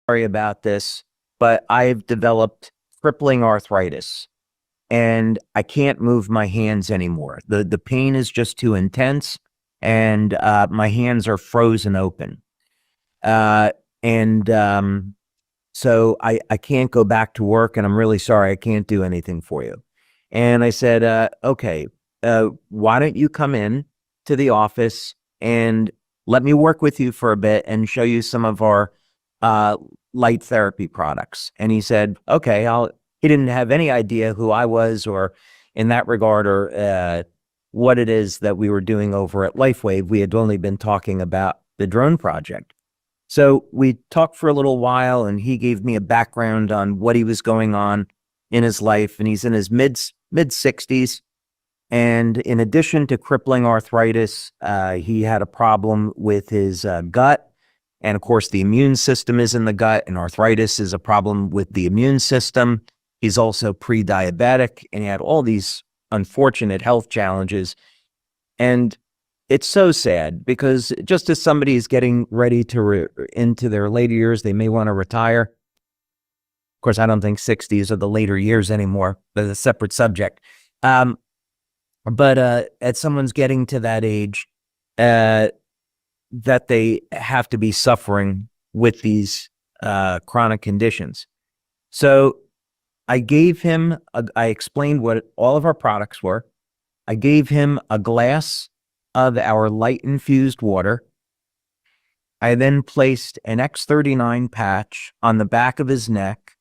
sorry about this, but I've developed crippling arthritis and I can't move my hands anymore. The pain is just too intense and my hands are frozen open. Uh, and so I can't go back to work and I'm really sorry. I can't do anything for you. And I said, okay, why don't you come in to the office and let me work with you for a bit and show you some of our light therapy products. And he said, okay, he didn't have any idea who I was or in that regard or what it is that we were doing over at Lifewave. We had only been talking about the drone project. So we talked for a little while and he gave me a background on what he was going on in his life. And he's in his mid 60s. And in addition to crippling arthritis, he had a problem with his gut. And of course, the immune system is in the gut, and arthritis is a problem with the immune system. He's also pre-diabetic, and he had all these unfortunate health challenges. And it's so sad because just as somebody is getting ready to into their later years, they may want to retire. Of course, I don't think 60s are the later years anymore, but it's a separate subject. But as someone's getting to that age, that they have to be suffering with these chronic conditions. So I gave him, I explained what all of our products were. I gave him a glass of our light infused water. I then placed an X39 patch on the back of his neck.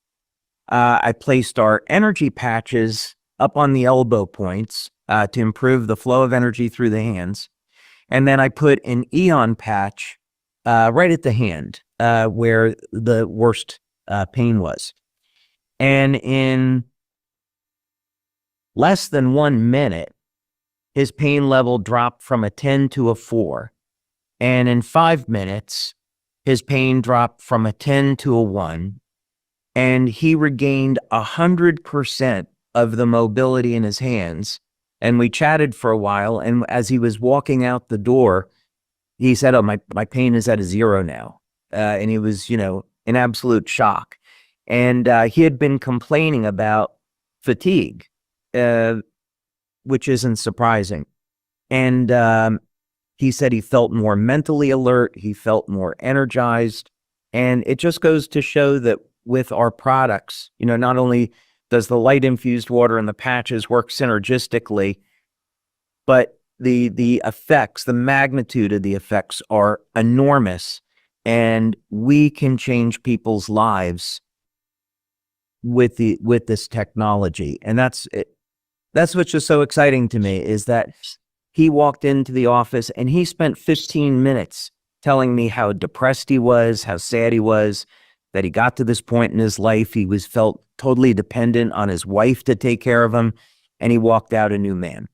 I placed our energy patches up on the elbow points to improve the flow of energy through the hands. And then I put an Eon patch right at the hand where the worst pain was. And in less than 1 minute, his pain level dropped from a 10 to a 4. And in 5 minutes, his pain dropped from a 10 to a 1. And he regained 100% of the mobility in his hands. And we chatted for a while. And as he was walking out the door, he said, oh, my pain is at a 0 now. And he was, in absolute shock. And he had been complaining about fatigue, which isn't surprising. And he said he felt more mentally alert. He felt more energized. And it just goes to show that with our products, not only does the light infused water and the patches work synergistically, but the effects, the magnitude of the effects are enormous, and we can change people's lives with this technology. And that's what's just so exciting to me, is that he walked into the office and he spent 15 minutes telling me how depressed he was, how sad he was, that he got to this point in his life. He felt totally dependent on his wife to take care of him, and he walked out a new man.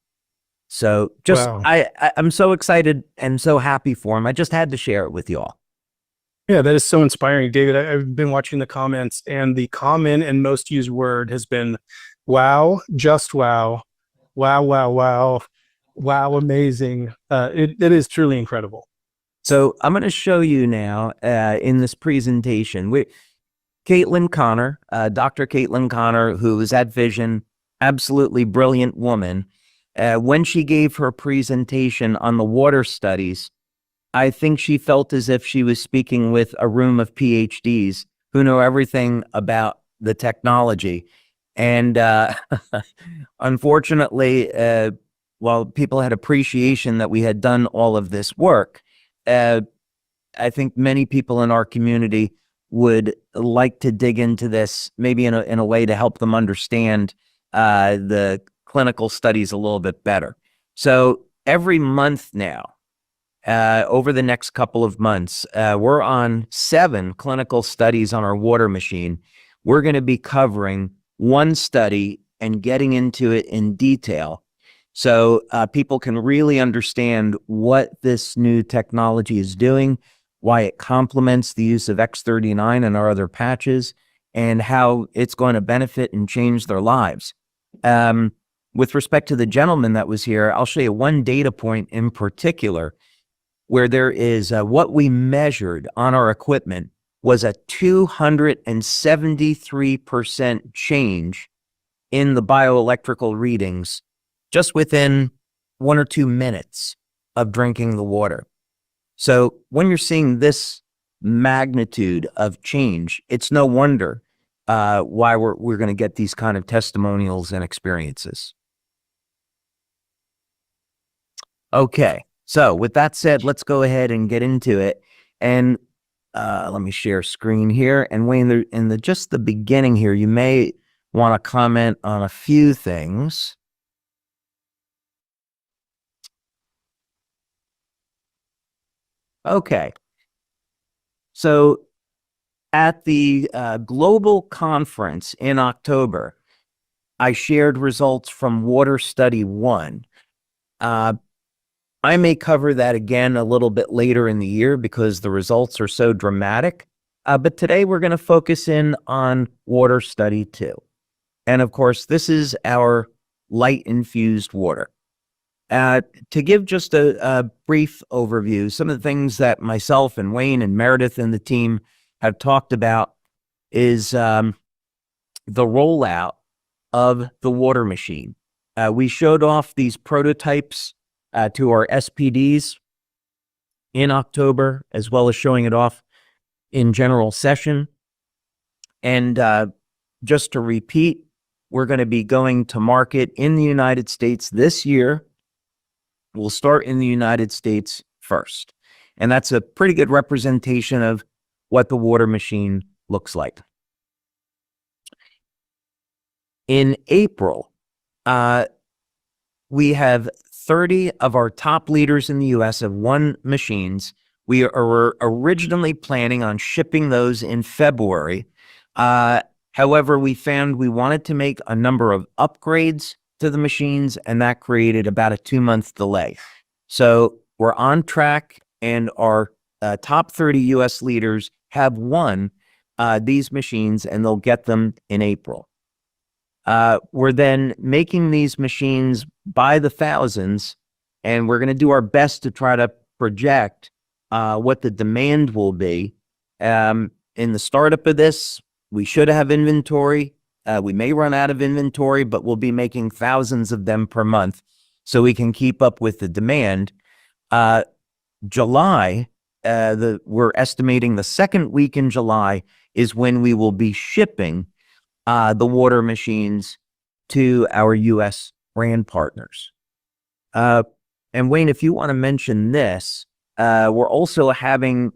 So just, wow. I'm so excited and so happy for him. I just had to share it with you all. Yeah, that is so inspiring, David. I've been watching the comments, and the common and most used word has been, wow, just wow, wow, wow, wow, wow, amazing. It is truly incredible. So I'm going to show you now in this presentation, Caitlin Connor, Dr. Caitlin Connor, who is at Vision, absolutely brilliant woman. When she gave her presentation on the water studies, I think she felt as if she was speaking with a room of PhDs who know everything about the technology. And unfortunately, while people had appreciation that we had done all of this work, I think many people in our community would like to dig into this, maybe in a way to help them understand the clinical studies a little bit better. So every month now, over the next couple of months, we're on 7 clinical studies on our water machine. We're going to be covering one study and getting into it in detail, so people can really understand what this new technology is doing, why it complements the use of X39 and our other patches, and how it's going to benefit and change their lives. With respect to the gentleman that was here, I'll show you one data point in particular where there is what we measured on our equipment was a 273% change in the bioelectrical readings just within 1 or 2 minutes of drinking the water. So when you're seeing this magnitude of change, it's no wonder why we're going to get these kind of testimonials and experiences. Okay, so with that said, let's go ahead and get into it. And let me share screen here. And Wayne, in just the beginning here, you may want to comment on a few things. Okay, so at the global conference in October, I shared results from Water Study 1. I may cover that again a little bit later in the year because the results are so dramatic. But today we're going to focus in on Water Study 2. And of course, this is our light infused water. To give just a brief overview, some of the things that myself and Wayne and Meredith and the team have talked about is the rollout of the water machine. We showed off these prototypes to our SPDs in October, as well as showing it off in general session. And just to repeat, we're going to be going to market in the United States this year. We'll start in the United States first. And that's a pretty good representation of what the water machine looks like. In April, we have 30 of our top leaders in the US have won machines. We are originally planning on shipping those in February. However, we found we wanted to make a number of upgrades to the machines, and that created about a 2-month delay. So we're on track, and our top 30 US leaders have won these machines, and they'll get them in April. We're then making these machines by the thousands, and we're going to do our best to try to project what the demand will be. In the startup of this, we should have inventory. We may run out of inventory, but we'll be making thousands of them per month so we can keep up with the demand. July, we're estimating the second week in July is when we will be shipping the water machines to our U.S. brand partners. And Wayne, if you want to mention this, we're also having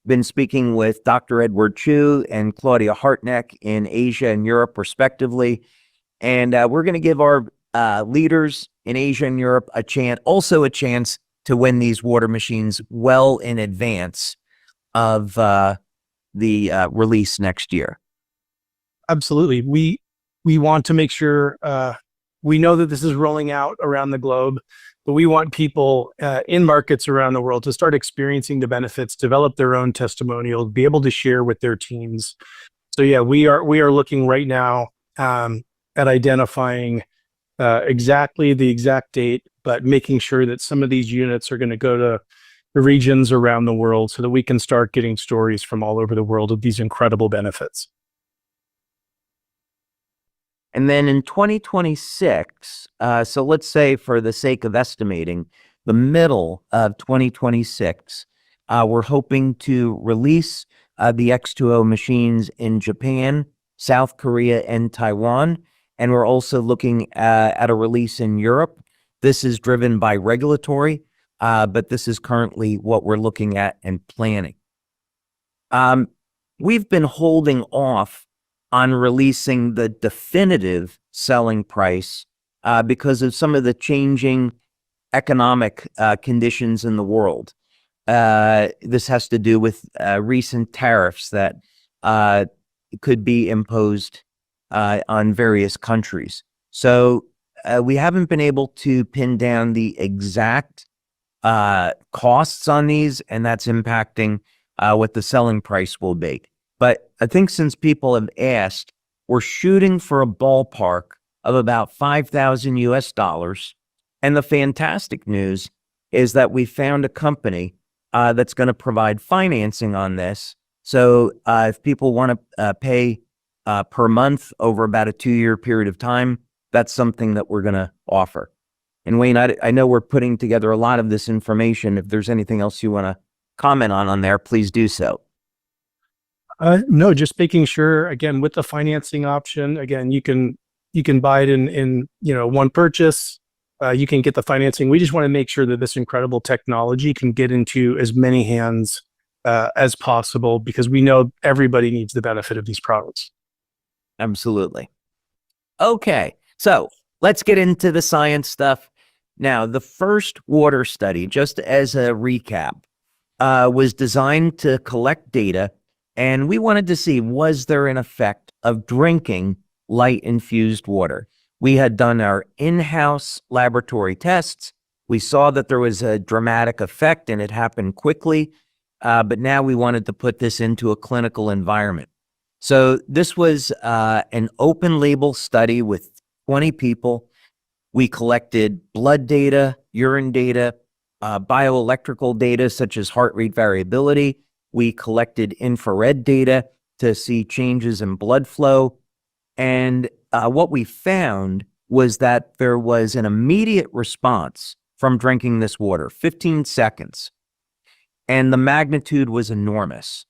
been speaking with Dr. Edward Chu and Claudia Hartneck in Asia and Europe, respectively. And we're going to give our leaders in Asia and Europe a chance to win these water machines well in advance of the release next year. Absolutely. We want to make sure we know that this is rolling out around the globe, but we want people in markets around the world to start experiencing the benefits, develop their own testimonials, be able to share with their teams. So yeah, we are looking right now at identifying exactly the exact date, but making sure that some of these units are going to go to the regions around the world so that we can start getting stories from all over the world of these incredible benefits. And then in 2026, so let's say for the sake of estimating, the middle of 2026, we're hoping to release the X20 machines in Japan, South Korea, and Taiwan. And we're also looking at a release in Europe. This is driven by regulatory, but this is currently what we're looking at and planning. We've been holding off on releasing the definitive selling price because of some of the changing economic conditions in the world. This has to do with recent tariffs that could be imposed on various countries. So we haven't been able to pin down the exact costs on these, and that's impacting what the selling price will be. But I think since people have asked, we're shooting for a ballpark of about $5,000 US. And the fantastic news is that we found a company that's going to provide financing on this. So if people want to pay per month over about a 2-year period of time, that's something that we're going to offer. And Wayne, I know we're putting together a lot of this information. If there's anything else you want to comment on there, please do so. No, just making sure, again, with the financing option, again, you can buy it in one purchase. You can get the financing. We just want to make sure that this incredible technology can get into as many hands as possible, because we know everybody needs the benefit of these products. Absolutely. Okay, so let's get into the science stuff. Now, the first water study, just as a recap, was designed to collect data, and we wanted to see, was there an effect of drinking light-infused water? We had done our in-house laboratory tests. We saw that there was a dramatic effect, and it happened quickly, but now we wanted to put this into a clinical environment. So this was an open label study with 20 people. We collected blood data, urine data, bioelectrical data such as heart rate variability. We collected infrared data to see changes in blood flow. And what we found was that there was an immediate response from drinking this water, 15 seconds. And the magnitude was enormous.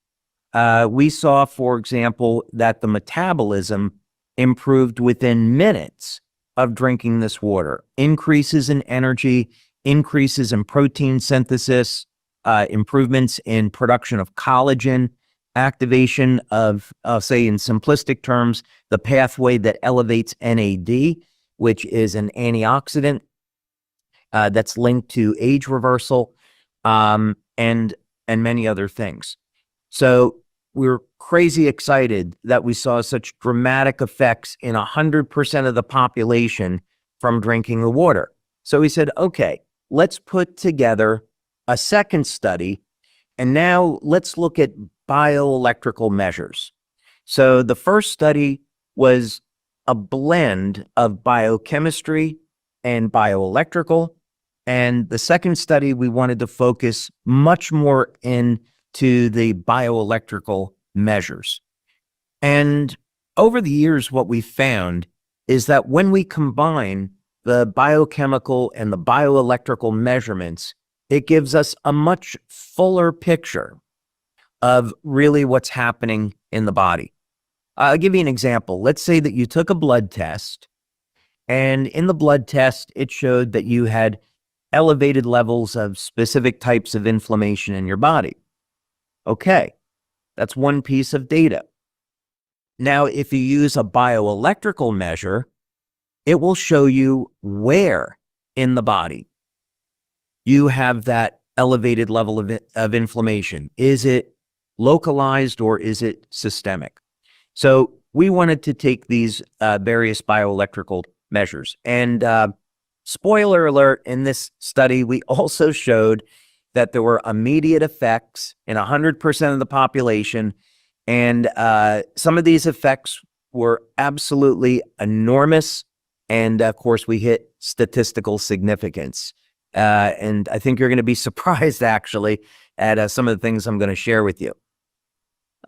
We saw, for example, that the metabolism improved within minutes of drinking this water. Increases in energy, increases in protein synthesis, improvements in production of collagen, activation of, I'll say in simplistic terms, the pathway that elevates NAD, which is an antioxidant that's linked to age reversal, and many other things. So we're crazy excited that we saw such dramatic effects in 100% of the population from drinking the water. So we said, okay, let's put together a second study, and now let's look at bioelectrical measures. So the first study was a blend of biochemistry and bioelectrical, and the second study we wanted to focus much more into the bioelectrical measures. And over the years, what we found is that when we combine the biochemical and the bioelectrical measurements, it gives us a much fuller picture of really what's happening in the body. I'll give you an example. Let's say that you took a blood test, and in the blood test, it showed that you had elevated levels of specific types of inflammation in your body. Okay, that's one piece of data. Now, if you use a bioelectrical measure, it will show you where in the body you have that elevated level of inflammation. Is it localized or is it systemic? So we wanted to take these various bioelectrical measures. And spoiler alert, in this study, we also showed that there were immediate effects in 100% of the population. And some of these effects were absolutely enormous. And of course, we hit statistical significance. And I think you're going to be surprised, actually, at some of the things I'm going to share with you.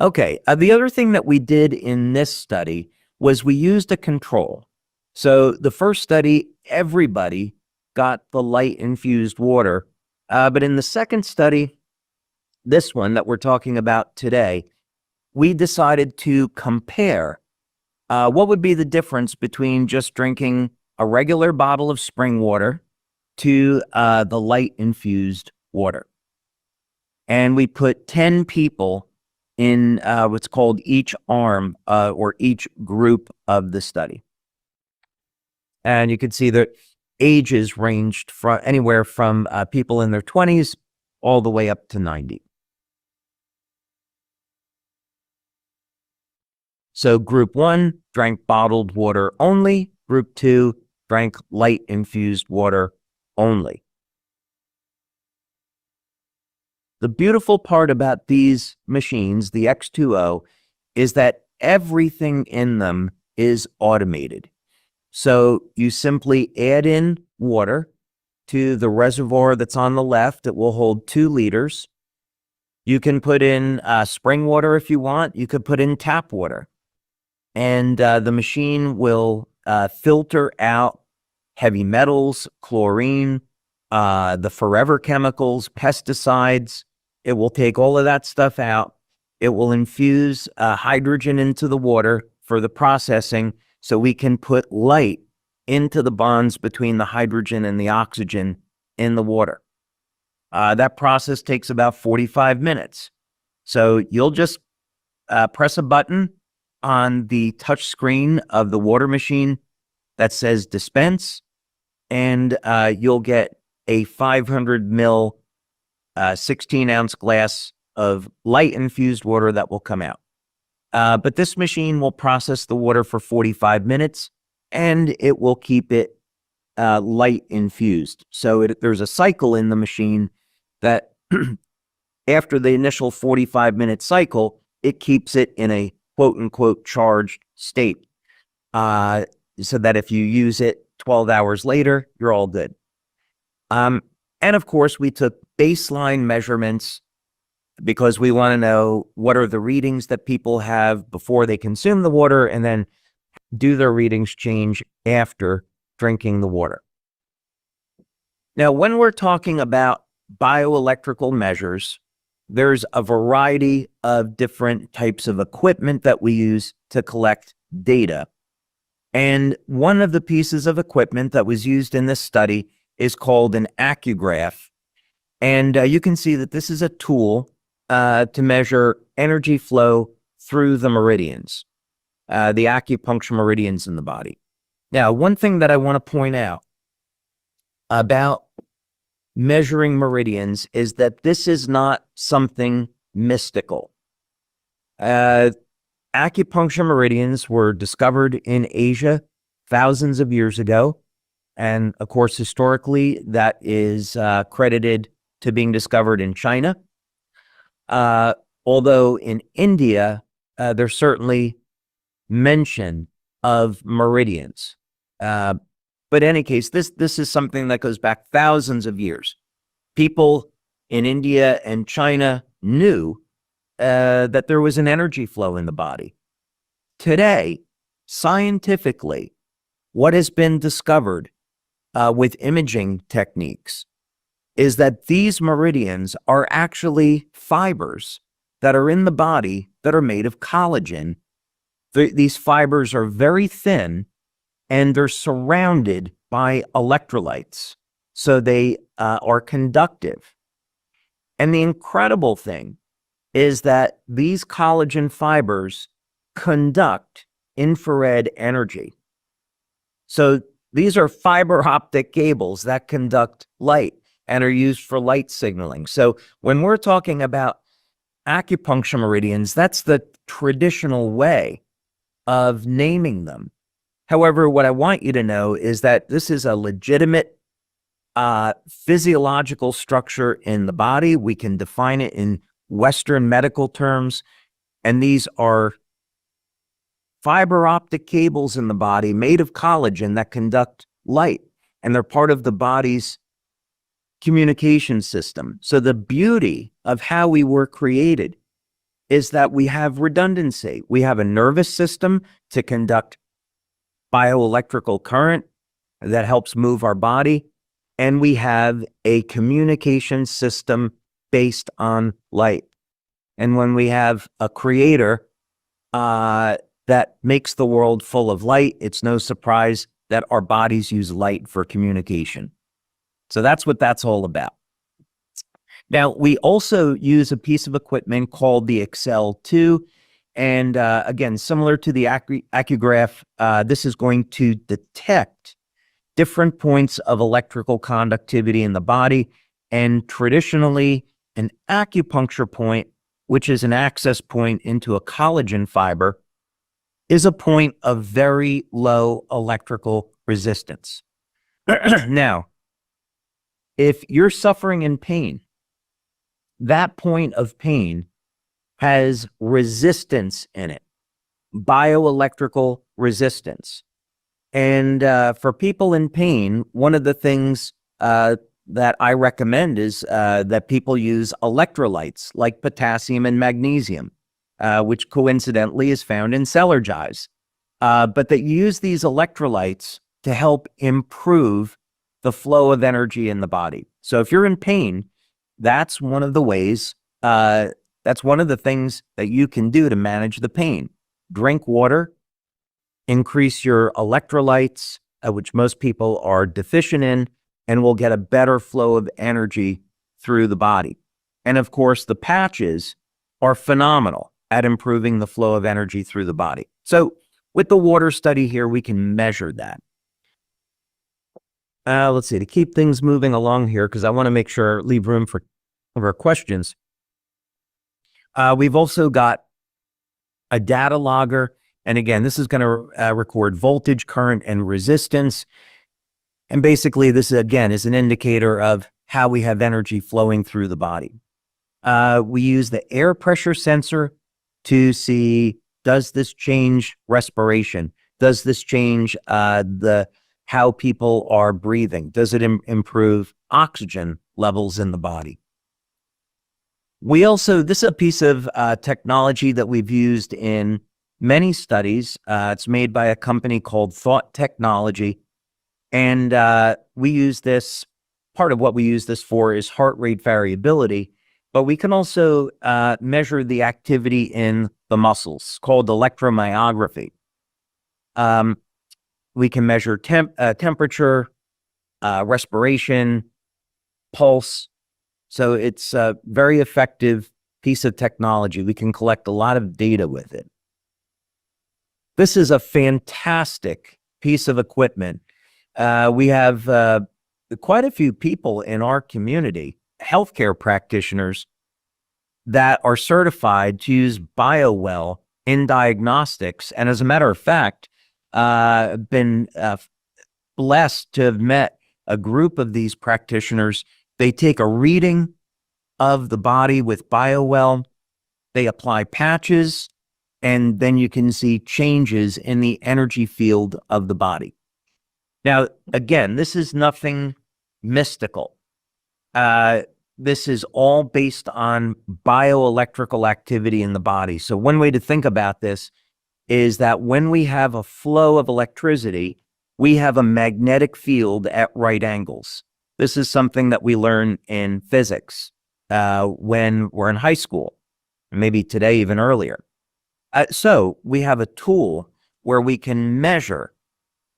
Okay, the other thing that we did in this study was we used a control. So the first study, everybody got the light-infused water. But in the second study, this one that we're talking about today, we decided to compare what would be the difference between just drinking a regular bottle of spring water to the light-infused water. And we put 10 people in what's called each arm or each group of the study. And you can see that ages ranged from anywhere from people in their 20s all the way up to 90. So group 1 drank bottled water only. Group 2 drank light-infused water only. The beautiful part about these machines, the X20, is that everything in them is automated. So you simply add in water to the reservoir that's on the left. It will hold 2 liters. You can put in spring water if you want. You could put in tap water. And the machine will filter out heavy metals, chlorine, the forever chemicals, pesticides. It will take all of that stuff out. It will infuse hydrogen into the water for the processing so we can put light into the bonds between the hydrogen and the oxygen in the water. That process takes about 45 minutes. So you'll just press a button on the touch screen of the water machine that says dispense, and you'll get a 500 ml 16-ounce glass of light infused water that will come out. But this machine will process the water for 45 minutes and it will keep it light infused. So there's a cycle in the machine that after the initial 45-minute cycle, it keeps it in a quote unquote charged state. So that if you use it 12 hours later, you're all good. And of course, we took baseline measurements because we want to know what are the readings that people have before they consume the water, and then do their readings change after drinking the water. Now, when we're talking about bioelectrical measures, there's a variety of different types of equipment that we use to collect data. And one of the pieces of equipment that was used in this study is called an accugraph. And you can see that this is a tool to measure energy flow through the meridians, the acupuncture meridians in the body. Now, one thing that I want to point out about measuring meridians is that this is not something mystical. Acupuncture meridians were discovered in Asia thousands of years ago. And of course, historically, that is credited to being discovered in China. Although in India, there's certainly mention of meridians. But in any case, this is something that goes back thousands of years. People in India and China knew that there was an energy flow in the body. Today, scientifically, what has been discovered with imaging techniques is that these meridians are actually fibers that are in the body that are made of collagen. These fibers are very thin and they're surrounded by electrolytes. So they are conductive. And the incredible thing is that these collagen fibers conduct infrared energy. So these are fiber optic cables that conduct light and are used for light signaling. So when we're talking about acupuncture meridians, that's the traditional way of naming them. However, what I want you to know is that this is a legitimate physiological structure in the body. We can define it in Western medical terms, and these are fiber optic cables in the body made of collagen that conduct light, and they're part of the body's communication system. So the beauty of how we were created is that we have redundancy. We have a nervous system to conduct bioelectrical current that helps move our body, and we have a communication system based on light. And when we have a creator that makes the world full of light, it's no surprise that our bodies use light for communication. So that's what that's all about. Now, we also use a piece of equipment called the Excel 2. And again, similar to the accugraph, this is going to detect different points of electrical conductivity in the body. And traditionally, an acupuncture point, which is an access point into a collagen fiber, is a point of very low electrical resistance. Now, if you're suffering in pain, that point of pain has resistance in it, bioelectrical resistance. And for people in pain, one of the things that I recommend is that people use electrolytes like potassium and magnesium, which coincidentally is found in Celergize. But that you use these electrolytes to help improve the flow of energy in the body. So if you're in pain, that's one of the ways, that's one of the things that you can do to manage the pain. Drink water, increase your electrolytes, which most people are deficient in, and we'll get a better flow of energy through the body. And of course, the patches are phenomenal at improving the flow of energy through the body. So with the water study here, we can measure that. Let's see, to keep things moving along here, because I want to make sure, leave room for questions. We've also got a data logger. And again, this is going to record voltage, current, and resistance. And basically, this, again, is an indicator of how we have energy flowing through the body. We use the air pressure sensor to see, does this change respiration? Does this change how people are breathing? Does it improve oxygen levels in the body? We also, this is a piece of technology that we've used in many studies. It's made by a company called Thought Technology. And we use this, part of what we use this for is heart rate variability, but we can also measure the activity in the muscles, called electromyography. We can measure temperature, respiration, pulse. So it's a very effective piece of technology. We can collect a lot of data with it. This is a fantastic piece of equipment. We have quite a few people in our community, healthcare practitioners, that are certified to use BioWell in diagnostics. And as a matter of fact, been blessed to have met a group of these practitioners. They take a reading of the body with BioWell, they apply patches, and then you can see changes in the energy field of the body. Now, again, this is nothing mystical. This is all based on bioelectrical activity in the body. So one way to think about this is that when we have a flow of electricity, we have a magnetic field at right angles. This is something that we learn in physics when we're in high school, maybe today even earlier. So we have a tool where we can measure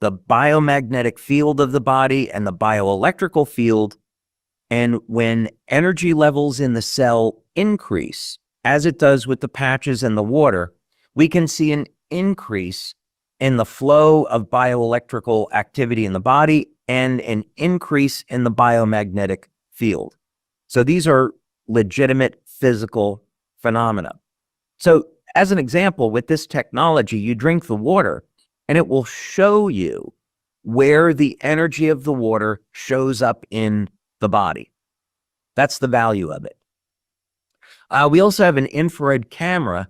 the biomagnetic field of the body and the bioelectrical field. And when energy levels in the cell increase, as it does with the patches and the water, we can see an increase in the flow of bioelectrical activity in the body and an increase in the biomagnetic field. So these are legitimate physical phenomena. So as an example, with this technology, you drink the water and it will show you where the energy of the water shows up in the body. That's the value of it. We also have an infrared camera,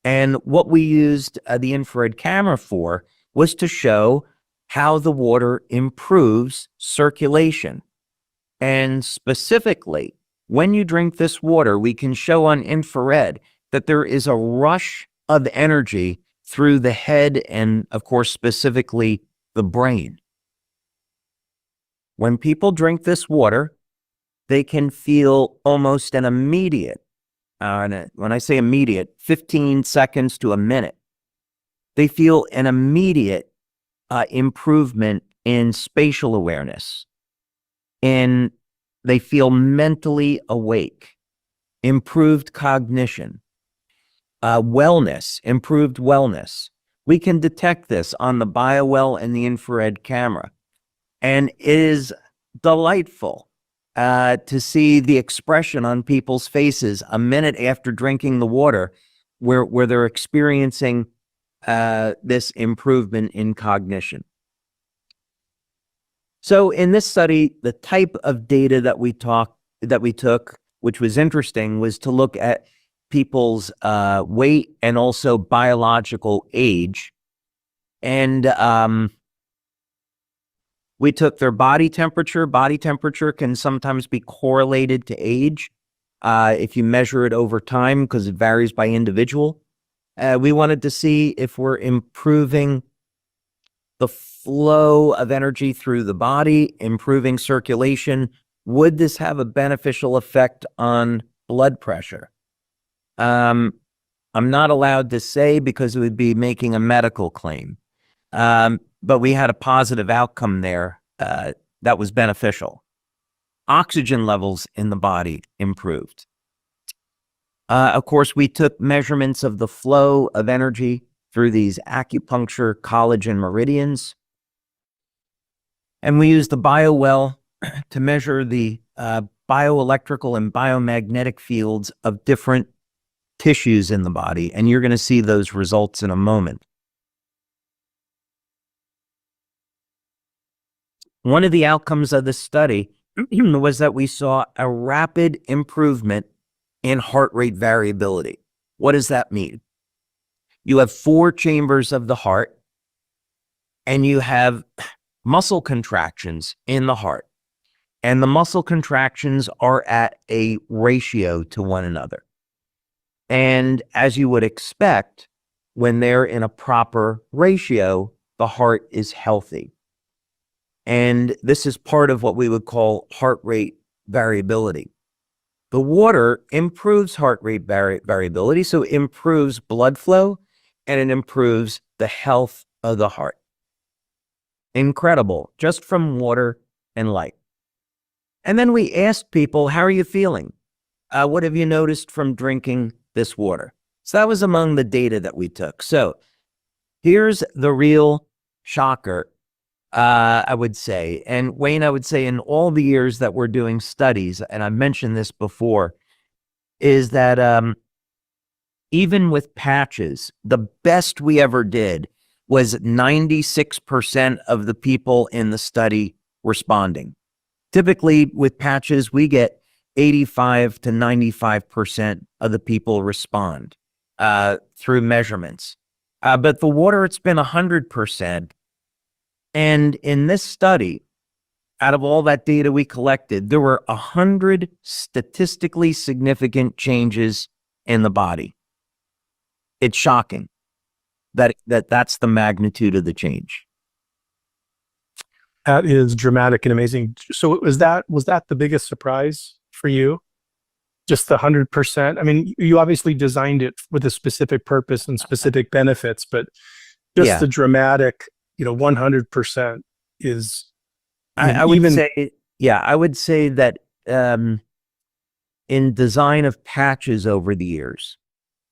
and what we used the infrared camera for was to show how the water improves circulation. And specifically, when you drink this water, we can show on infrared that there is a rush of energy through the head and, of course, specifically the brain. When people drink this water, they can feel almost an immediate, when I say immediate, 15 seconds to a minute, they feel an immediate improvement in spatial awareness. And they feel mentally awake, improved cognition, improved wellness. We can detect this on the BioWell and the infrared camera. And it is delightful to see the expression on people's faces a minute after drinking the water where they're experiencing this improvement in cognition. So in this study, the type of data that we took, which was interesting, was to look at people's weight and also biological age. And We took their body temperature. Body temperature can sometimes be correlated to age if you measure it over time because it varies by individual. We wanted to see if we're improving the flow of energy through the body, improving circulation. Would this have a beneficial effect on blood pressure? I'm not allowed to say because it would be making a medical claim. But we had a positive outcome there that was beneficial. Oxygen levels in the body improved. Of course, we took measurements of the flow of energy through these acupuncture collagen meridians. And we used the BioWell to measure the bioelectrical and biomagnetic fields of different tissues in the body. And you're going to see those results in a moment. One of the outcomes of this study was that we saw a rapid improvement in heart rate variability. What does that mean? You have 4 chambers of the heart, and you have muscle contractions in the heart. And the muscle contractions are at a ratio to one another. And as you would expect, when they're in a proper ratio, the heart is healthy. And this is part of what we would call heart rate variability. The water improves heart rate variability, so it improves blood flow and it improves the health of the heart. Incredible, just from water and light. And then we asked people, how are you feeling? What have you noticed from drinking this water? So that was among the data that we took. So here's the real shocker. I would say, and Wayne, I would say in all the years that we're doing studies, and I've mentioned this before, is that even with patches, the best we ever did was 96% of the people in the study responding. Typically with patches, we get 85 to 95% of the people respond through measurements. But the water, it's been 100%. And in this study, out of all that data we collected, there were 100 statistically significant changes in the body. It's shocking that's the magnitude of the change. That is dramatic and amazing. So was that the biggest surprise for you? Just the 100%? I mean, you obviously designed it with a specific purpose and specific benefits, but just the dramatic 100% is. I would say that in design of patches over the years,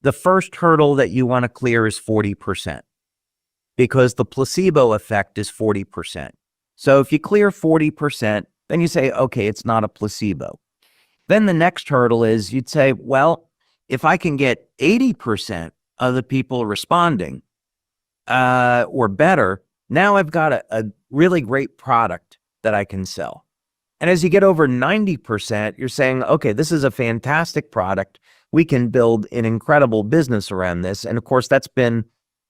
the first hurdle that you want to clear is 40%, because the placebo effect is 40%. So if you clear 40%, then you say, okay, it's not a placebo. Then the next hurdle is you'd say, well, if I can get 80% of the people responding or better, now I've got a really great product that I can sell. And as you get over 90%, you're saying, okay, this is a fantastic product. We can build an incredible business around this. And of course, that's been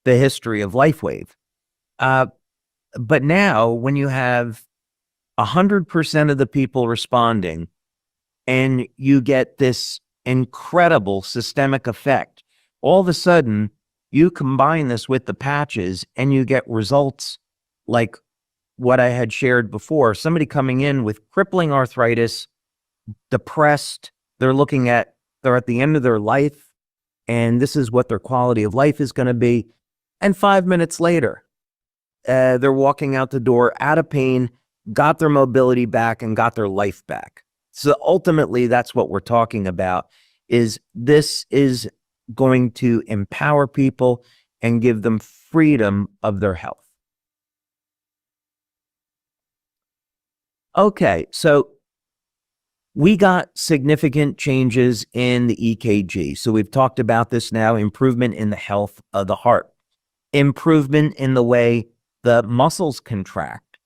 the history of Lifewave. But now when you have 100% of the people responding and you get this incredible systemic effect, all of a sudden you combine this with the patches and you get results like what I had shared before. Somebody coming in with crippling arthritis, depressed, they're at the end of their life, and this is what their quality of life is going to be. And 5 minutes later, they're walking out the door out of pain, got their mobility back, and got their life back. So ultimately, that's what we're talking about, is this is going to empower people and give them freedom of their health. Okay, so we got significant changes in the EKG. So we've talked about this now, improvement in the health of the heart, improvement in the way the muscles contract.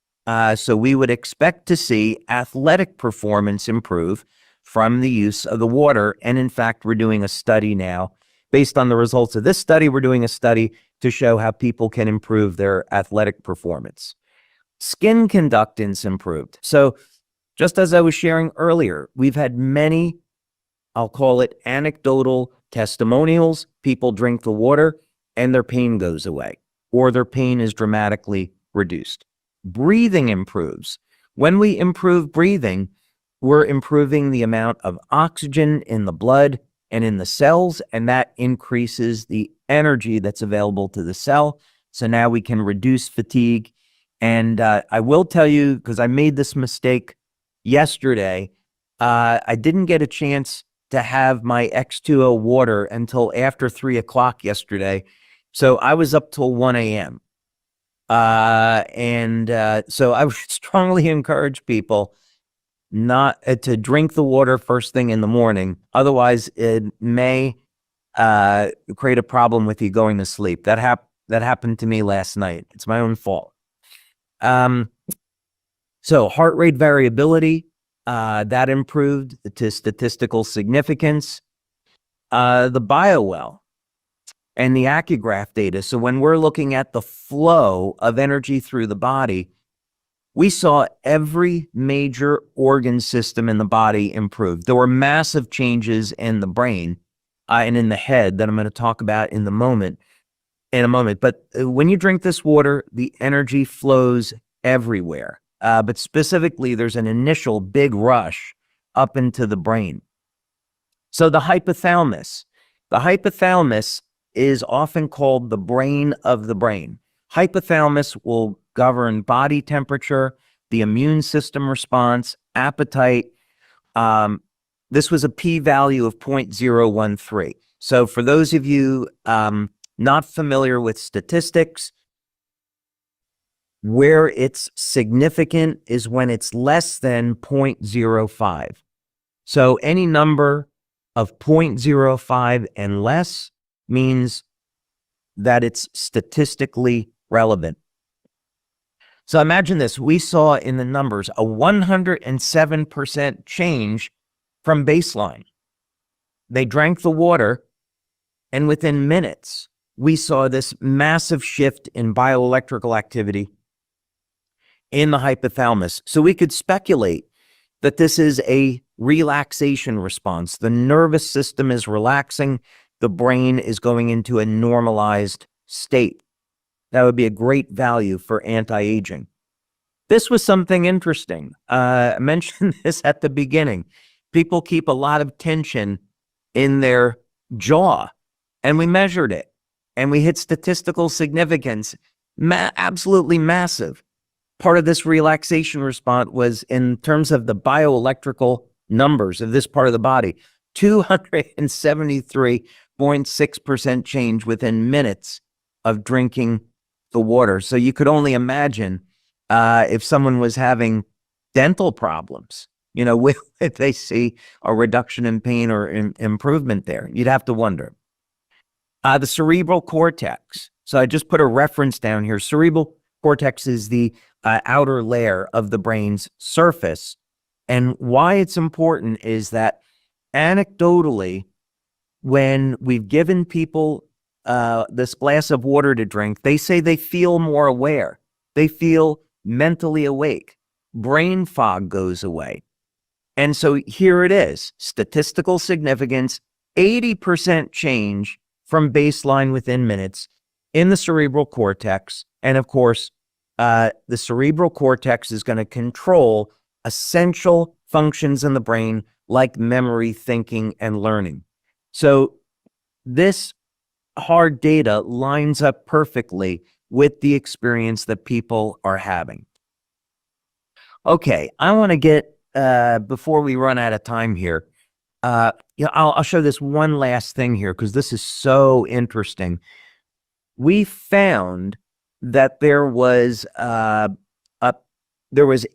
So we would expect to see athletic performance improve from the use of the water. And in fact, we're doing a study now. Based on the results of this study, we're doing a study to show how people can improve their athletic performance. Skin conductance improved. So just as I was sharing earlier, we've had many, I'll call it anecdotal testimonials. People drink the water and their pain goes away, or their pain is dramatically reduced. Breathing improves. When we improve breathing, we're improving the amount of oxygen in the blood and in the cells, and that increases the energy that's available to the cell. So now we can reduce fatigue. And I will tell you, because I made this mistake yesterday, I didn't get a chance to have my X20 water until after 3 o'clock yesterday. So I was up till 1 a.m. So I would strongly encourage people not to drink the water first thing in the morning. Otherwise, it may create a problem with you going to sleep. That happened to me last night. It's my own fault. So heart rate variability, that improved to statistical significance. The BioWell and the accugraph data. So when we're looking at the flow of energy through the body, we saw every major organ system in the body improve. There were massive changes in the brain and in the head that I'm going to talk about in a moment. But when you drink this water, the energy flows everywhere. But specifically, there's an initial big rush up into the brain. So the hypothalamus is often called the brain of the brain. Hypothalamus will govern body temperature, the immune system response, appetite. This was a p-value of 0.013. So for those of you not familiar with statistics, where it's significant is when it's less than 0.05. So any number of 0.05 and less means that it's statistically relevant. So imagine this. We saw in the numbers a 107% change from baseline. They drank the water, and within minutes, we saw this massive shift in bioelectrical activity in the hypothalamus. So we could speculate that this is a relaxation response. The nervous system is relaxing. The brain is going into a normalized state. That would be a great value for anti-aging. This was something interesting. I mentioned this at the beginning. People keep a lot of tension in their jaw, and we measured it, and we hit statistical significance, absolutely massive. Part of this relaxation response was in terms of the bioelectrical numbers of this part of the body, 273.6% change within minutes of drinking the water. So you could only imagine if someone was having dental problems, if they see a reduction in pain or improvement there, you'd have to wonder. The cerebral cortex. So I just put a reference down here. Cerebral cortex is the outer layer of the brain's surface. And why it's important is that anecdotally, when we've given people this glass of water to drink, they say they feel more aware. They feel mentally awake. Brain fog goes away. And so here it is, statistical significance, 80% change from baseline within minutes in the cerebral cortex. And of course, the cerebral cortex is going to control essential functions in the brain like memory, thinking, and learning. So this hard data lines up perfectly with the experience that people are having. Okay, I want to get, before we run out of time here, I'll show this one last thing here because this is so interesting. We found that there was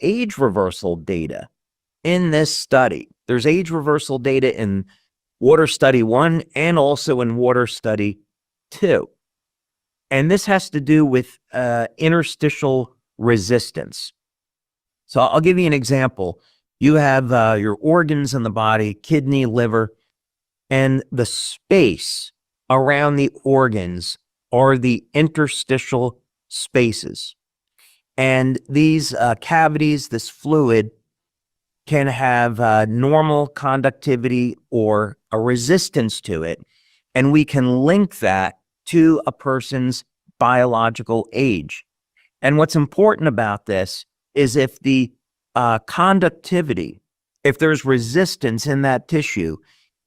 age reversal data in this study. There's age reversal data in Water Study 1 and also in Water Study 2. And this has to do with interstitial resistance. So I'll give you an example. You have your organs in the body, kidney, liver, and the space around the organs are the interstitial spaces. And these cavities, this fluid, can have normal conductivity or a resistance to it. And we can link that to a person's biological age. And what's important about this is if the conductivity, if there's resistance in that tissue,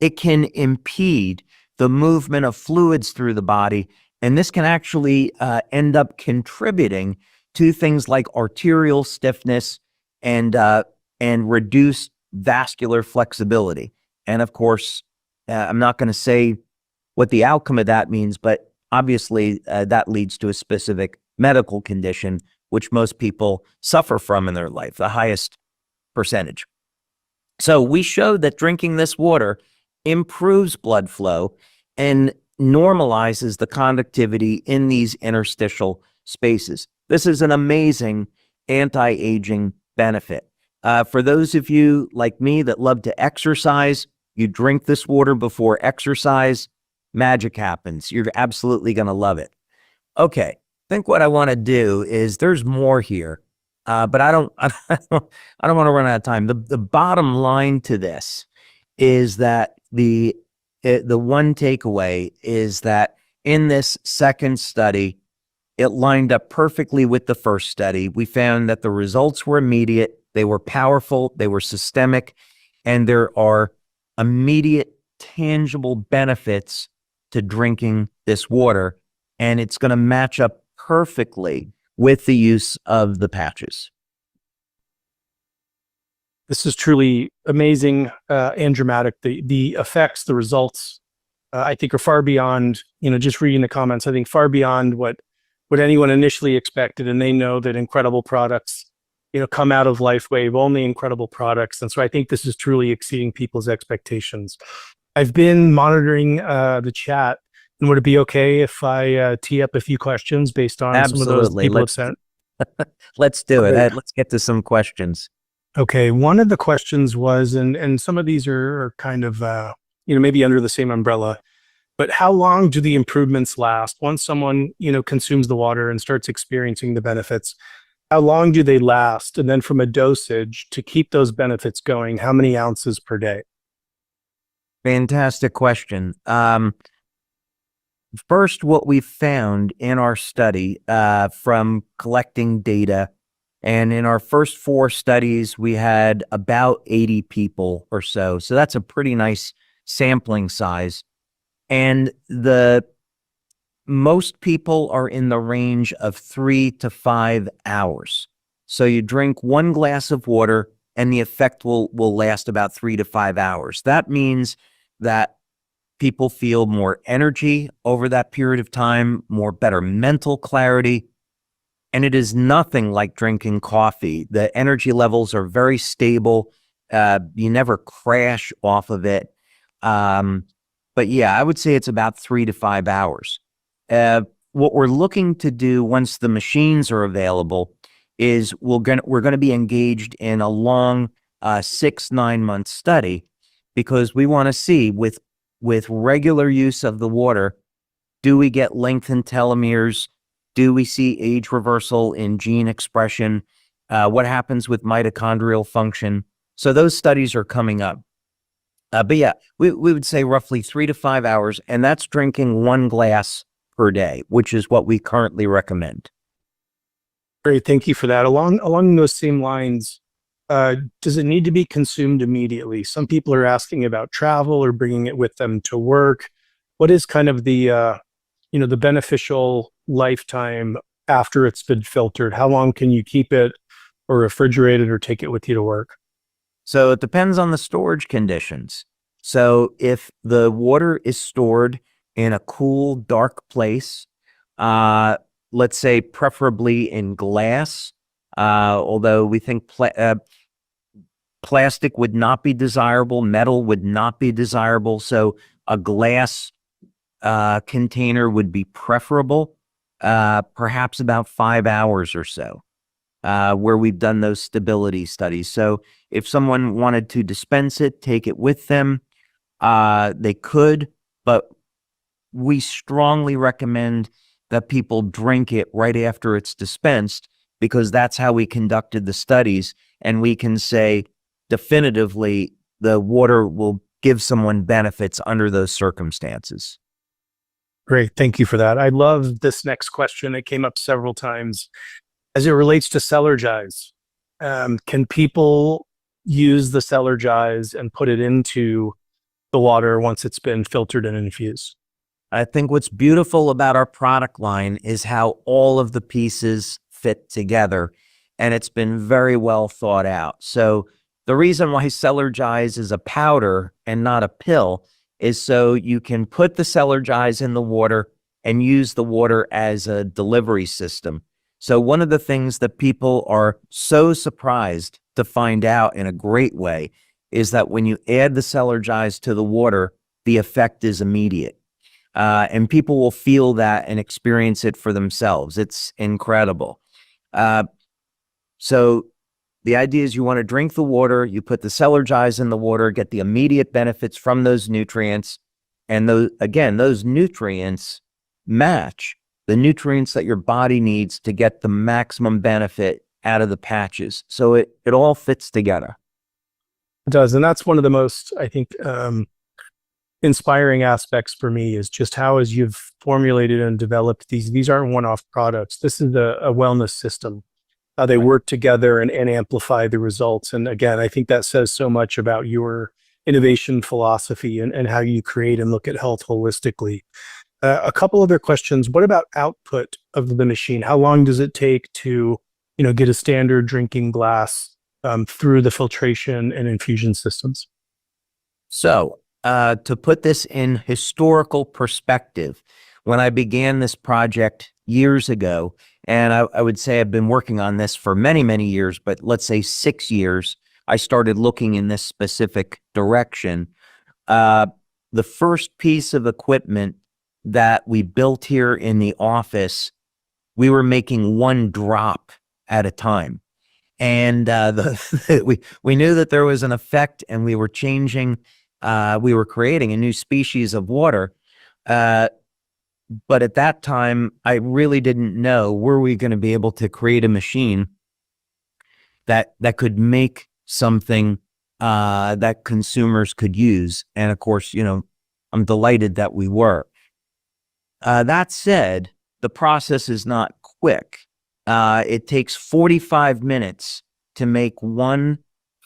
it can impede the movement of fluids through the body. And this can actually end up contributing to things like arterial stiffness and reduced vascular flexibility. And of course, I'm not going to say what the outcome of that means, but obviously that leads to a specific medical condition, which most people suffer from in their life, the highest percentage. So we showed that drinking this water improves blood flow and normalizes the conductivity in these interstitial spaces. This is an amazing anti-aging benefit. For those of you like me that love to exercise, you drink this water before exercise, magic happens. You're absolutely going to love it. Okay, I think what I want to do is there's more here, but I don't want to run out of time. The bottom line to this is that the one takeaway is that in this second study, it lined up perfectly with the first study. We found that the results were immediate, they were powerful, they were systemic, and there are immediate, tangible benefits to drinking this water, and it's going to match up perfectly with the use of the patches. This is truly amazing and dramatic. The effects, the results, I think are far beyond, just reading the comments, I think far beyond what anyone initially expected. And they know that incredible products, come out of Lifewave, only incredible products. And so I think this is truly exceeding people's expectations. I've been monitoring the chat, and would it be okay if I tee up a few questions based on some of those people have sent? Let's do it. Let's get to some questions. Okay, one of the questions was, and some of these are kind of, maybe under the same umbrella, but how long do the improvements last once someone, consumes the water and starts experiencing the benefits? How long do they last? And then from a dosage to keep those benefits going, how many ounces per day? Fantastic question. First, what we found in our study from collecting data, and in our first 4 studies, we had about 80 people or so. So that's a pretty nice sampling size. And most people are in the range of 3 to 5 hours. So you drink 1 glass of water and the effect will last about 3 to 5 hours. That means that people feel more energy over that period of time, better mental clarity. And it is nothing like drinking coffee. The energy levels are very stable. You never crash off of it. But yeah, I would say it's about 3 to 5 hours. What we're looking to do once the machines are available is we're going to be engaged in a long 6-9 month study, because we want to see with regular use of the water, do we get lengthened telomeres? Do we see age reversal in gene expression? What happens with mitochondrial function? So those studies are coming up. But yeah, we would say roughly 3 to 5 hours, and that's drinking 1 glass per day, which is what we currently recommend. Great, thank you for that. Along those same lines, does it need to be consumed immediately? Some people are asking about travel or bringing it with them to work. What is kind of the the beneficial lifetime after it's been filtered? How long can you keep it or refrigerate it or take it with you to work? So it depends on the storage conditions. So if the water is stored in a cool, dark place, let's say preferably in glass, although we think plastic would not be desirable, metal would not be desirable. So a glass container would be preferable, perhaps about 5 hours or so, where we've done those stability studies. So if someone wanted to dispense it, take it with them, they could, but we strongly recommend that people drink it right after it's dispensed, because that's how we conducted the studies. And we can say definitively the water will give someone benefits under those circumstances. Great. Thank you for that. I love this next question. It came up several times as it relates to Celergize. Can people use the Celergize and put it into the water once it's been filtered and infused? I think what's beautiful about our product line is how all of the pieces fit together, and it's been very well thought out. So the reason why Celergize is a powder and not a pill is so you can put the Celergize in the water and use the water as a delivery system. So one of the things that people are so surprised to find out in a great way is that when you add the Celergize to the water, the effect is immediate. And people will feel that and experience it for themselves. It's incredible. So the idea is you want to drink the water, you put the Celergize in the water, get the immediate benefits from those nutrients. And those nutrients match the nutrients that your body needs to get the maximum benefit out of the patches. So it all fits together. It does. And that's one of the most, I think, inspiring aspects for me is just how, as you've formulated and developed these aren't one-off products. This is a wellness system. They work together and amplify the results. And again, I think that says so much about your innovation philosophy and how you create and look at health holistically. A couple other questions. What about output of the machine? How long does it take to, get a standard drinking glass through the filtration and infusion systems? So to put this in historical perspective, when I began this project years ago, and I would say I've been working on this for many, many years, but let's say 6 years, I started looking in this specific direction. The first piece of equipment that we built here in the office, we were making 1 drop at a time. And we knew that there was an effect, and we were changing, we were creating a new species of water. But at that time, I really didn't know, were we going to be able to create a machine that could make something that consumers could use. And of course, I'm delighted that we were. That said, the process is not quick. It takes 45 minutes to make 1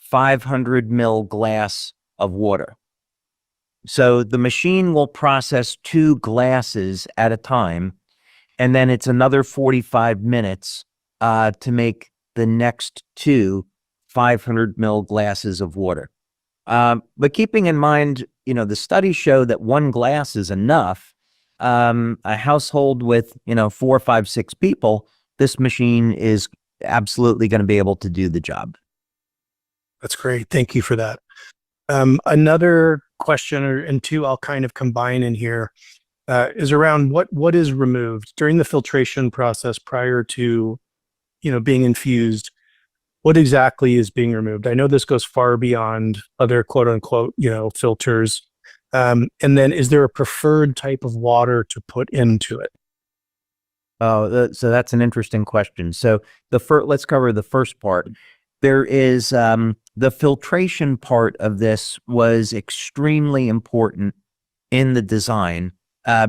500 ml glass of water. So the machine will process 2 glasses at a time, and then it's another 45 minutes to make the next 2 500 ml glasses of water. But keeping in mind, the studies show that 1 glass is enough. A household with, 4, 5, 6 people, this machine is absolutely going to be able to do the job. That's great. Thank you for that. Another question, and 2 I'll kind of combine in here, is around what is removed during the filtration process prior to, being infused. What exactly is being removed? I know this goes far beyond other quote unquote, filters. And then is there a preferred type of water to put into it? Oh, so that's an interesting question. So let's cover the first part. There is the filtration part of this was extremely important in the design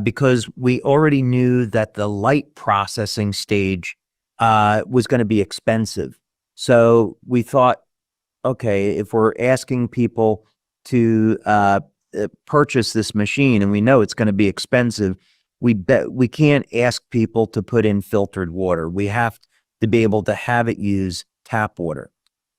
because we already knew that the light processing stage was going to be expensive. So we thought, okay, if we're asking people to purchase this machine and we know it's going to be expensive, we can't ask people to put in filtered water. We have to be able to have it use tap water.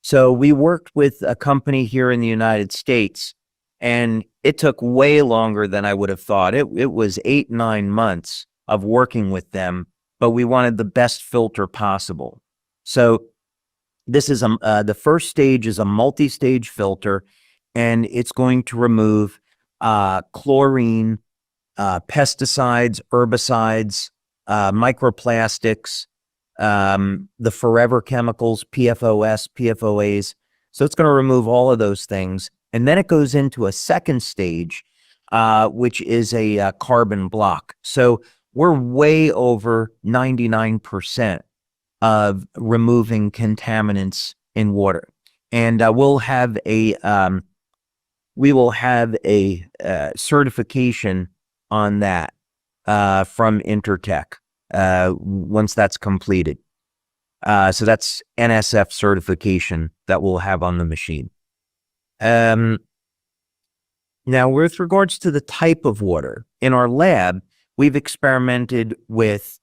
So we worked with a company here in the United States, and it took way longer than I would have thought. It was 8, 9 months of working with them, but we wanted the best filter possible. So this is the first stage is a multi-stage filter, and it's going to remove chlorine, pesticides, herbicides, microplastics, the forever chemicals, PFOS, PFOAs. So it's going to remove all of those things. And then it goes into a second stage, which is a carbon block. So we're way over 99% of removing contaminants in water. And we will have a certification on that from Intertech once that's completed. So that's NSF certification that we'll have on the machine. Now, with regards to the type of water, in our lab, we've experimented with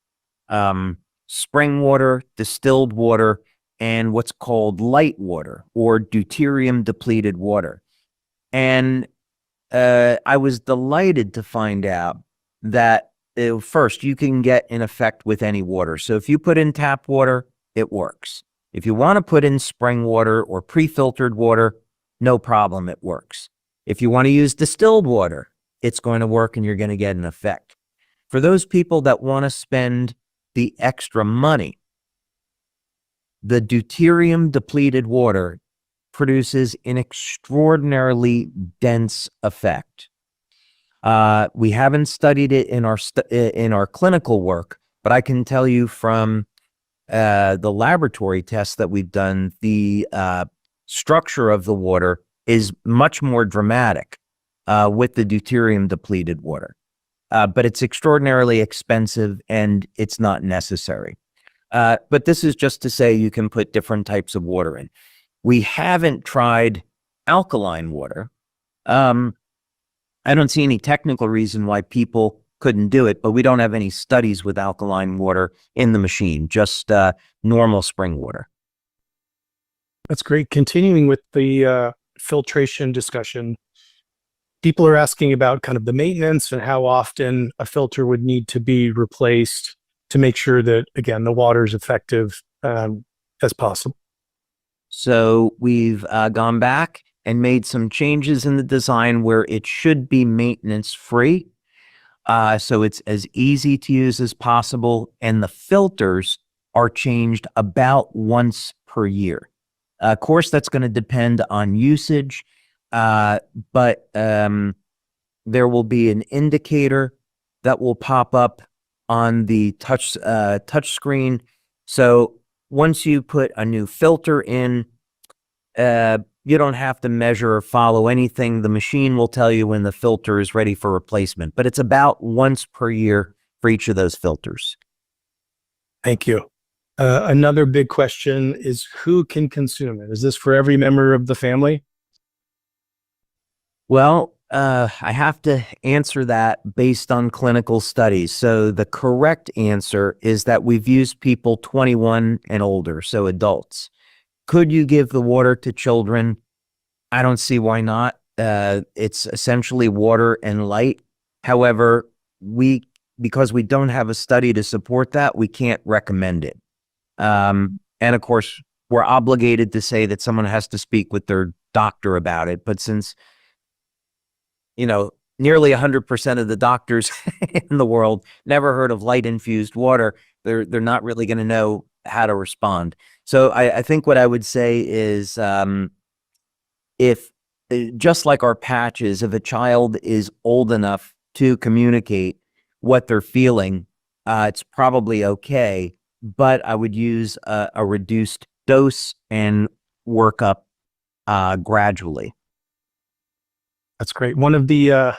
spring water, distilled water, and what's called light water or deuterium depleted water. And I was delighted to find out that first, you can get an effect with any water. So if you put in tap water, it works. If you want to put in spring water or pre-filtered water, no problem, it works. If you want to use distilled water, it's going to work and you're going to get an effect. For those people that want to spend the extra money, the deuterium depleted water produces an extraordinarily dense effect. We haven't studied it in our clinical work, but I can tell you from the laboratory tests that we've done, the structure of the water is much more dramatic with the deuterium depleted water. But it's extraordinarily expensive and it's not necessary. But this is just to say you can put different types of water in. We haven't tried alkaline water. I don't see any technical reason why people couldn't do it, but we don't have any studies with alkaline water in the machine, just normal spring water. That's great. Continuing with the filtration discussion, people are asking about kind of the maintenance and how often a filter would need to be replaced to make sure that, again, the water is effective as possible. So we've gone back and made some changes in the design where it should be maintenance free. So it's as easy to use as possible. And the filters are changed about once per year. Of course, that's going to depend on usage, but there will be an indicator that will pop up on the touch screen. So once you put a new filter in, you don't have to measure or follow anything. The machine will tell you when the filter is ready for replacement, but it's about once per year for each of those filters. Thank you. Another big question is who can consume it? Is this for every member of the family? Well, I have to answer that based on clinical studies. So the correct answer is that we've used people 21 and older, so adults. Could you give the water to children? I don't see why not. It's essentially water and light. However, because we don't have a study to support that, we can't recommend it. And of course, we're obligated to say that someone has to speak with their doctor about it. But since, nearly 100% of the doctors in the world never heard of light infused water, they're not really going to know how to respond. So I think what I would say is, if just like our patches, if a child is old enough to communicate what they're feeling, it's probably okay. But I would use a reduced dose and work up gradually. That's great. One of the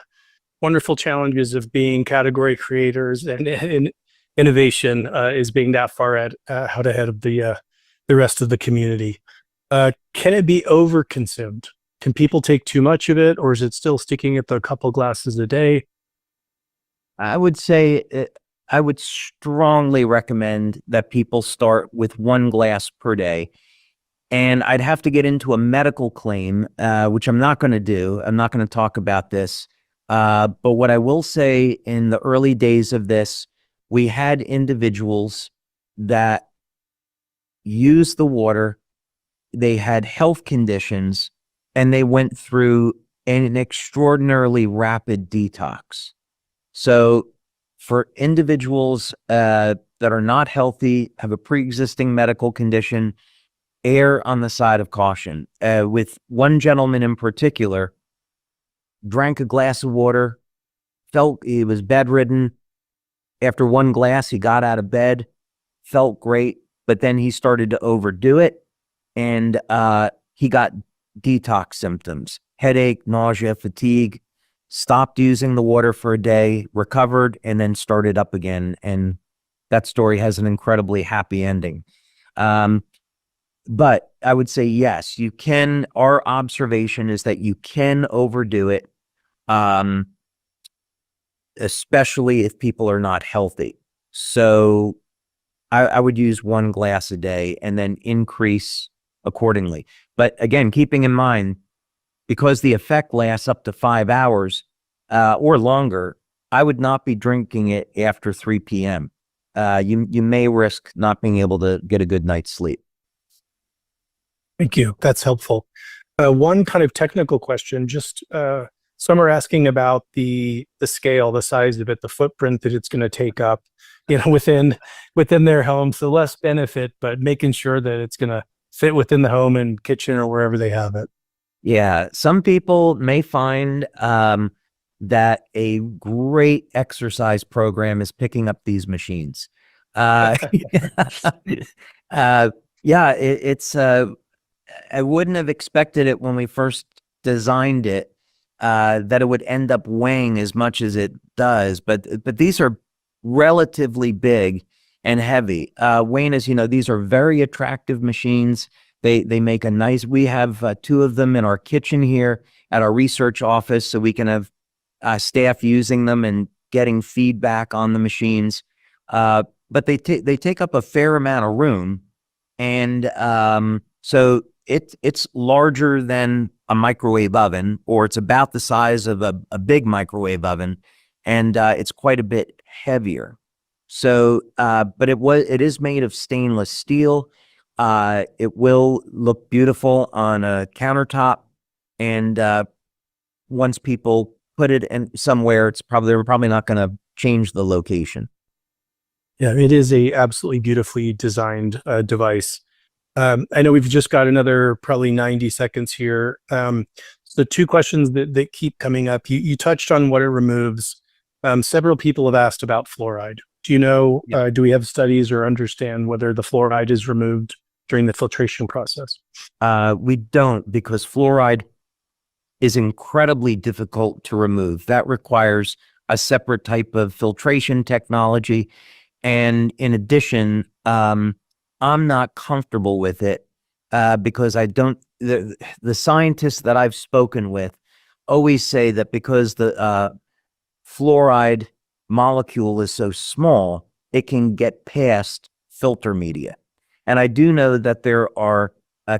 wonderful challenges of being category creators and in innovation is being that far out ahead of the rest of the community. Can it be overconsumed? Can people take too much of it, or is it still sticking at the couple glasses a day? I would say I would strongly recommend that people start with 1 glass per day. And I'd have to get into a medical claim, which I'm not going to do. I'm not going to talk about this. But what I will say, in the early days of this, we had individuals that used the water, they had health conditions, and they went through an extraordinarily rapid detox. So for individuals that are not healthy, have a pre-existing medical condition, err on the side of caution. With one gentleman in particular, drank a glass of water, felt he was bedridden. After 1 glass, he got out of bed, felt great, but then he started to overdo it, and he got detox symptoms, headache, nausea, fatigue, stopped using the water for a day, recovered, and then started up again. And that story has an incredibly happy ending. But I would say, yes, you can. Our observation is that you can overdo it, especially if people are not healthy. So I would use 1 glass a day and then increase accordingly. But again, keeping in mind, because the effect lasts up to 5 hours or longer, I would not be drinking it after 3 p.m. You may risk not being able to get a good night's sleep. Thank you. That's helpful. One kind of technical question, just some are asking about the scale, the size of it, the footprint that it's going to take up, within their home. So less benefit, but making sure that it's going to fit within the home and kitchen or wherever they have it. Yeah, some people may find that a great exercise program is picking up these machines. It's I wouldn't have expected it when we first designed it, that it would end up weighing as much as it does, but these are relatively big and heavy. Wayne, as you know, these are very attractive machines. They make a nice, we have 2 of them in our kitchen here at our research office, so we can have staff using them and getting feedback on the machines. But they take up a fair amount of room, and so it's larger than a microwave oven, or it's about the size of a big microwave oven, and it's quite a bit heavier. So, but it is made of stainless steel. It will look beautiful on a countertop, and once people put it in somewhere, they're probably not going to change the location. Yeah, it is a absolutely beautifully designed device. I know we've just got another probably 90 seconds here. So 2 questions that keep coming up. You touched on what it removes. Several people have asked about fluoride. Do you know, do we have studies or understand whether the fluoride is removed during the filtration process? We don't, because fluoride is incredibly difficult to remove. That requires a separate type of filtration technology. And in addition, I'm not comfortable with it because the scientists that I've spoken with always say that because the fluoride molecule is so small, it can get past filter media. And I do know that there are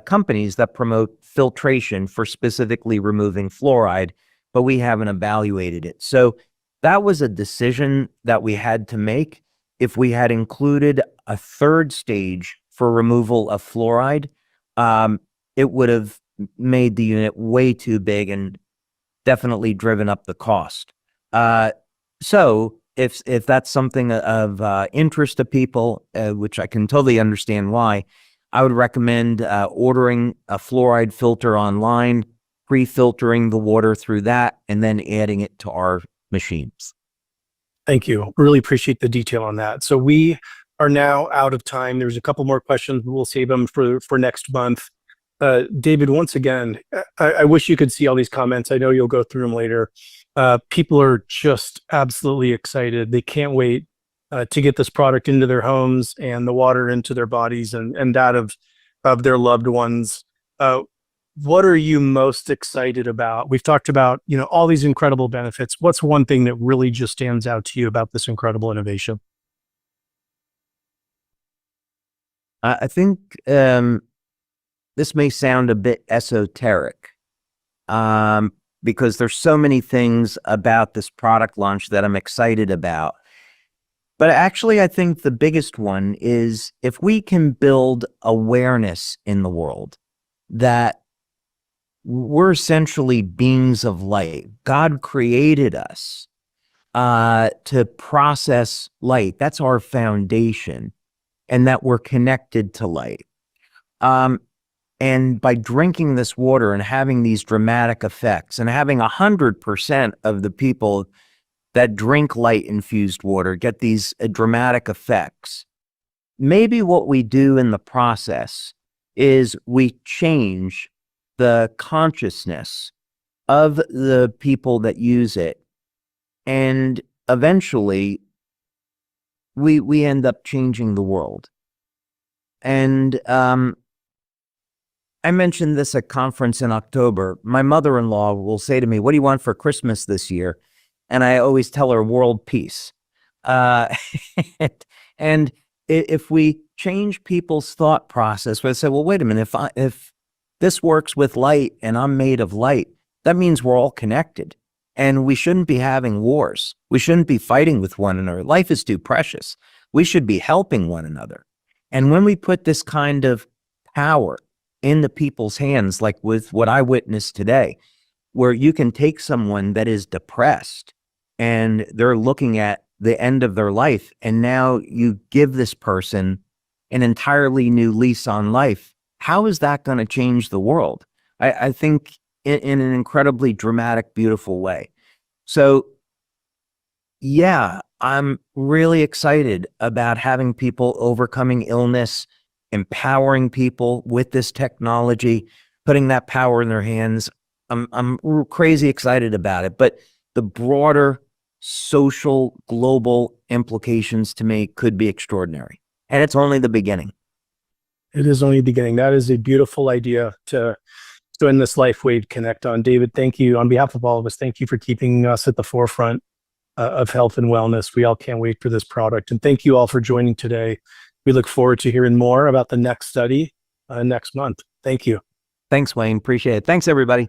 companies that promote filtration for specifically removing fluoride, but we haven't evaluated it. So that was a decision that we had to make. If we had included a 3rd stage for removal of fluoride, it would have made the unit way too big and definitely driven up the cost. So if that's something of interest to people, which I can totally understand why, I would recommend ordering a fluoride filter online, pre-filtering the water through that, and then adding it to our machines. Thank you. Really appreciate the detail on that. So we are now out of time. There's a couple more questions, but we'll save them for next month. David, once again, I wish you could see all these comments. I know you'll go through them later. People are just absolutely excited. They can't wait to get this product into their homes and the water into their bodies and that of their loved ones. What are you most excited about? We've talked about, all these incredible benefits. What's one thing that really just stands out to you about this incredible innovation? I think this may sound a bit esoteric because there's so many things about this product launch that I'm excited about. But actually, I think the biggest one is if we can build awareness in the world that we're essentially beings of light. God created us to process light. That's our foundation, and that we're connected to light. And by drinking this water and having these dramatic effects, and having 100% of the people that drink light-infused water get these dramatic effects, maybe what we do in the process is we change the consciousness of the people that use it, and eventually we end up changing the world. And I mentioned this at conference in October. My mother-in-law will say to me, "What do you want for Christmas this year?" And I always tell her world peace. And if we change people's thought process, we say, well, wait a minute, if this works with light and I'm made of light, that means we're all connected. And we shouldn't be having wars. We shouldn't be fighting with one another. Life is too precious. We should be helping one another. And when we put this kind of power into people's hands, like with what I witnessed today, where you can take someone that is depressed and they're looking at the end of their life, and now you give this person an entirely new lease on life, how is that going to change the world? I think in an incredibly dramatic, beautiful way. So yeah, I'm really excited about having people overcoming illness, empowering people with this technology, putting that power in their hands. I'm crazy excited about it, but the broader social global implications to me could be extraordinary. And it's only the beginning. It is only the beginning. That is a beautiful idea to end this Lifewave Connect on. David, thank you. On behalf of all of us, thank you for keeping us at the forefront of health and wellness. We all can't wait for this product. And thank you all for joining today. We look forward to hearing more about the next study next month. Thank you. Thanks, Wayne. Appreciate it. Thanks, everybody.